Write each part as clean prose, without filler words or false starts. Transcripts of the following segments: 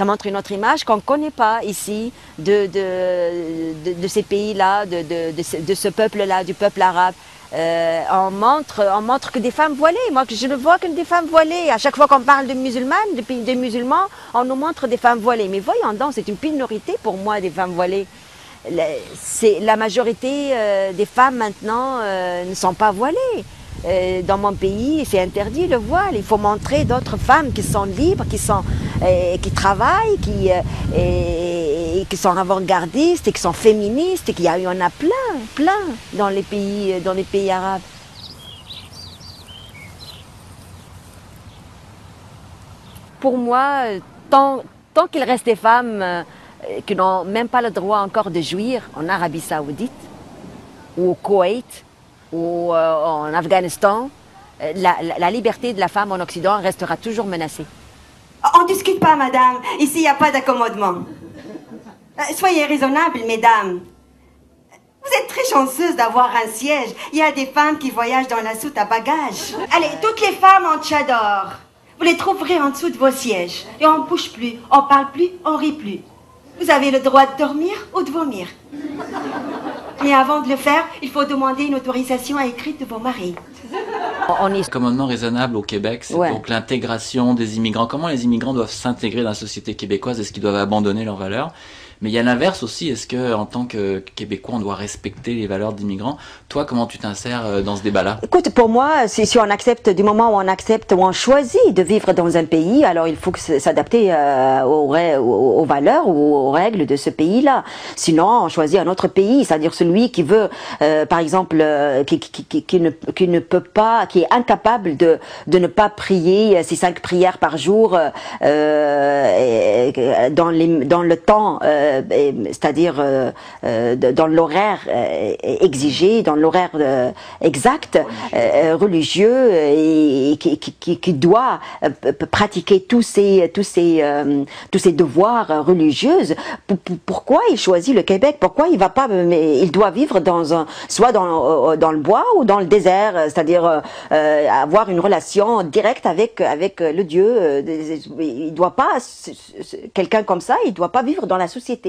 Ça montre une autre image qu'on ne connaît pas ici de ces pays-là, de ce peuple-là, du peuple arabe. On montre que des femmes voilées. Moi, je ne vois que des femmes voilées. À chaque fois qu'on parle de musulmanes, de pays de musulmans, on nous montre des femmes voilées. Mais voyons donc, c'est une minorité pour moi, des femmes voilées. La majorité des femmes maintenant ne sont pas voilées. Dans mon pays, c'est interdit le voile. Il faut montrer d'autres femmes qui sont libres, qui travaillent, qui sont avant-gardistes et qui sont féministes. Et il y en a plein dans les pays arabes. Pour moi, tant qu'il reste des femmes qui n'ont même pas le droit encore de jouir en Arabie Saoudite ou au Koweït, ou en Afghanistan, la liberté de la femme en Occident restera toujours menacée. On ne discute pas, madame. Ici, il n'y a pas d'accommodement. Soyez raisonnables, mesdames. Vous êtes très chanceuse d'avoir un siège. Il y a des femmes qui voyagent dans la soute à bagages. Allez, toutes les femmes en tchador, vous les trouverez en dessous de vos sièges. Et on ne bouge plus, on parle plus, on rit plus. Vous avez le droit de dormir ou de vomir. Mais avant de le faire, il faut demander une autorisation écrite de vos maris. Le commandement raisonnable au Québec, c'est donc l'intégration des immigrants. Comment les immigrants doivent s'intégrer dans la société québécoise? Est-ce qu'ils doivent abandonner leurs valeurs? Mais il y a l'inverse aussi. Est-ce que, en tant que Québécois, on doit respecter les valeurs d'immigrants? Toi, comment tu t'insères dans ce débat-là? Écoute, pour moi, si on accepte, du moment où on accepte, où on choisit de vivre dans un pays, alors il faut s'adapter aux valeurs ou aux règles de ce pays-là. Sinon, on choisit un autre pays, c'est-à-dire celui qui veut, par exemple, qui ne peut pas, qui est incapable de ne pas prier ses 5 prières par jour dans le temps. C'est-à-dire dans l'horaire exigé, dans l'horaire exact, religieux, et qui doit pratiquer tous ses devoirs religieux. Pourquoi il choisit le Québec? Pourquoi il va pas? Il doit vivre soit dans le bois ou dans le désert, c'est-à-dire avoir une relation directe avec le Dieu. Il doit pas, quelqu'un comme ça, il doit pas vivre dans la société.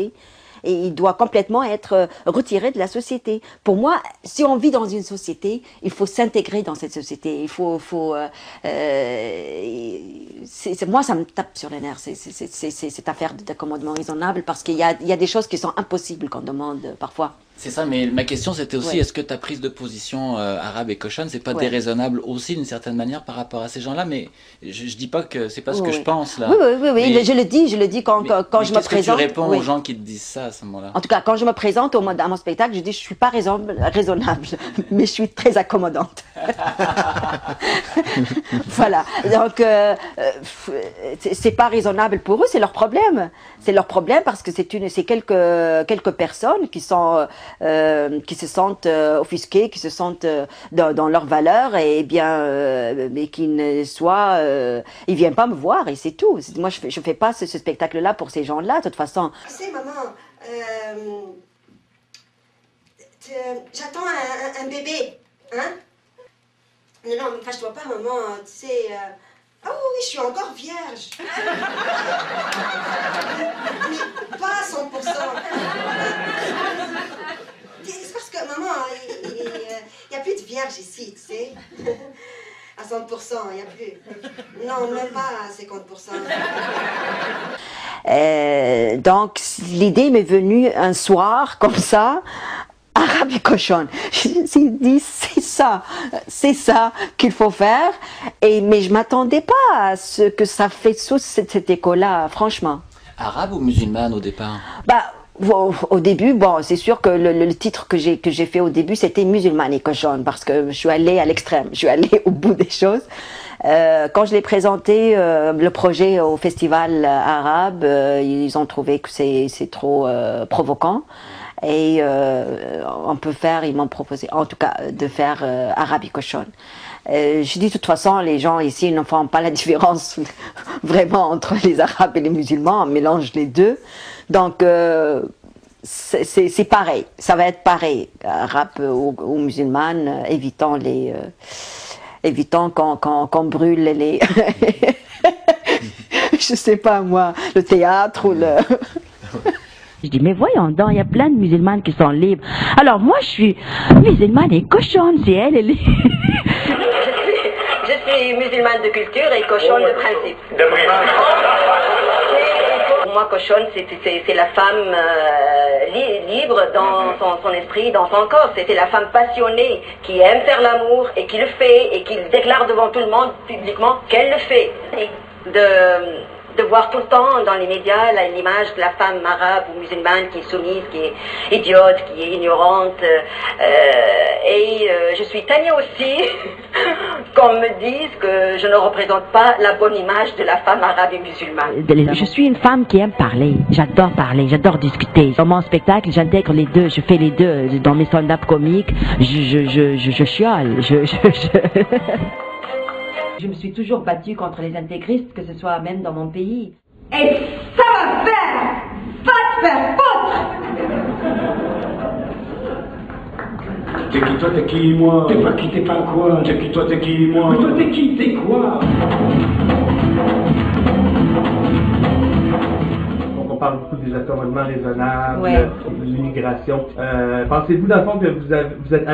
Et il doit complètement être retiré de la société. Pour moi, si on vit dans une société, il faut s'intégrer dans cette société. Moi, ça me tape sur les nerfs, cette affaire d'accommodement raisonnable, parce qu'il y a des choses qui sont impossibles qu'on demande parfois. C'est ça, mais ma question c'était aussi, est-ce que ta prise de position arabe et cochonne, c'est pas déraisonnable aussi d'une certaine manière par rapport à ces gens-là? Mais je dis pas que c'est pas ce que je pense là. Oui, mais, je le dis quand je me présente. Qu'est-ce que tu réponds aux gens qui te disent ça à ce moment-là? En tout cas, quand je me présente à mon spectacle, je dis je suis pas raisonnable, mais je suis très accommodante. Voilà. Donc c'est pas raisonnable pour eux, c'est leur problème. C'est leur problème parce que c'est quelques personnes qui se sentent offusquées, qui se sentent dans leurs valeurs, et bien mais qui ne soient ils viennent pas me voir et c'est tout. Moi je fais pas ce spectacle-là pour ces gens-là de toute façon. Tu sais, maman, j'attends un bébé, hein? Non, fâche-toi pas, maman, tu sais... Ah oui, je suis encore vierge. Mais pas à 100%. C'est parce que, maman, il n'y a plus de vierge ici, tu sais. À 100%, il n'y a plus. Non, même pas à 50%. Donc, l'idée m'est venue un soir, comme ça, arabe et cochonne. J'ai dit, c'est ça qu'il faut faire. Mais je m'attendais pas à ce que ça fait sous cette école-là, franchement. Arabe ou musulmane au départ? Au début, bon, c'est sûr que le titre que j'ai fait au début, c'était musulmane et cochonne, parce que je suis allée à l'extrême, je suis allée au bout des choses. Quand je l'ai présenté, le projet au festival arabe, ils ont trouvé que c'est trop provoquant. Et ils m'ont proposé, en tout cas, de faire arabe et cochonne. Je dis de toute façon, les gens ici ne font pas la différence vraiment entre les arabes et les musulmans, on mélange les deux. Donc c'est pareil, ça va être pareil, arabe ou musulmane, évitant qu'on brûle les je sais pas moi, le théâtre ou le... Je dis, mais voyons donc, il y a plein de musulmanes qui sont libres. Alors moi, je suis musulmane et cochonne, c'est elle est libre. Je suis musulmane de culture et cochonne de principe. Pour moi, cochonne, c'est la femme libre dans son esprit, dans son corps. C'était la femme passionnée qui aime faire l'amour et qui le fait et qui déclare devant tout le monde publiquement qu'elle le fait. Et de voir tout le temps dans les médias l'image de la femme arabe ou musulmane qui est soumise, qui est idiote, qui est ignorante. Je suis tannée aussi qu'on me dise que je ne représente pas la bonne image de la femme arabe et musulmane. Je suis une femme qui aime parler, j'adore discuter. Dans mon spectacle, j'intègre les deux, je fais les deux. Dans mes stand-up comiques, je chiale, Je me suis toujours battue contre les intégristes, que ce soit même dans mon pays. Et ça va te faire foutre! T'es qui toi, t'es qui moi? T'es pas qui, t'es pas quoi? T'es qui toi, t'es qui moi? Mais toi t'es qui, t'es quoi? Donc on parle beaucoup des accommodements raisonnables, de l'immigration. Pensez-vous dans le fond que vous êtes